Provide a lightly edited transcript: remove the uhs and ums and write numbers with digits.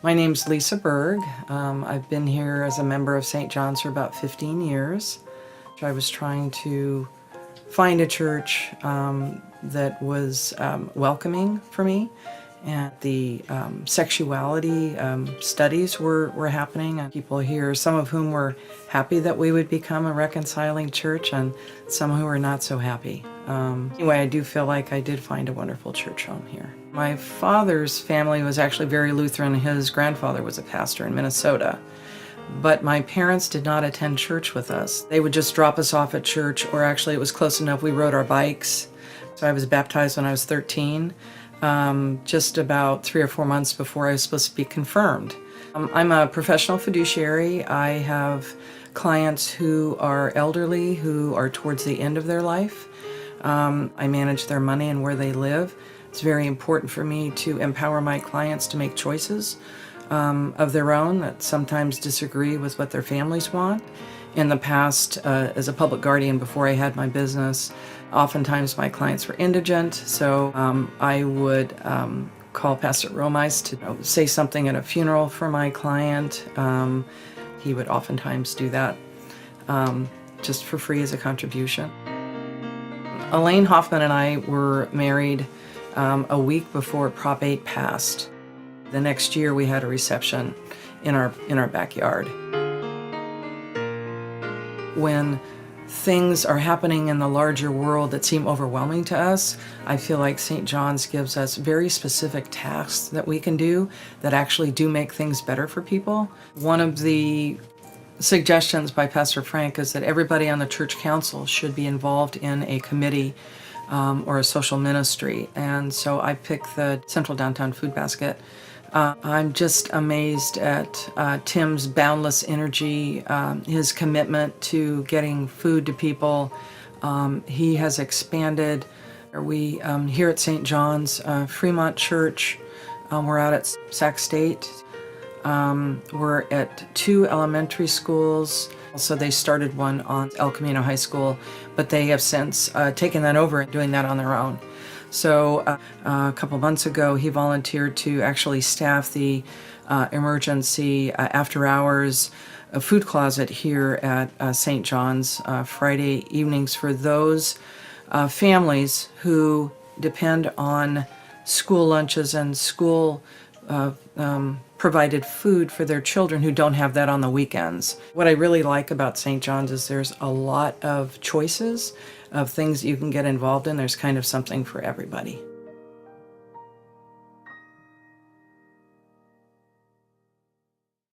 My name's Lisa Berg. I've been here as a member of St. John's for about 15 years. I was trying to find a church that was welcoming for me, and the sexuality studies were happening, and people here, some of whom were happy that we would become a reconciling church, and some who were not so happy. Anyway, I do feel like I did find a wonderful church home here. My father's family was actually very Lutheran. His grandfather was a pastor in Minnesota. But my parents did not attend church with us. They would just drop us off at church, or actually it was close enough we rode our bikes. So I was baptized when I was 13, just about 3 or 4 months before I was supposed to be confirmed. I'm a professional fiduciary. I have clients who are elderly, who are towards the end of their life. I manage their money and where they live. It's very important for me to empower my clients to make choices of their own that sometimes disagree with what their families want. In the past, as a public guardian before I had my business, oftentimes my clients were indigent, so I would call Pastor Romais to say something at a funeral for my client. He would oftentimes do that just for free as a contribution. Elaine Hoffman and I were married a week before Prop 8 passed. The next year we had a reception in our backyard. When things are happening in the larger world that seem overwhelming to us, I feel like St. John's gives us very specific tasks that we can do that actually do make things better for people. One of the suggestions by Pastor Frank is that everybody on the church council should be involved in a committee or a social ministry, and so I picked the Central Downtown Food Basket. I'm just amazed at Tim's boundless energy, his commitment to getting food to people. He has expanded. We here at St. John's, Fremont Church, we're out at Sac State. We're at 2 elementary schools. So they started one on El Camino High School, but they have since taken that over and doing that on their own. So a couple months ago, he volunteered to actually staff the emergency after-hours food closet here at St. John's Friday evenings for those families who depend on school lunches and school provided food for their children who don't have that on the weekends. What I really like about St. John's is there's a lot of choices of things you can get involved in. There's kind of something for everybody.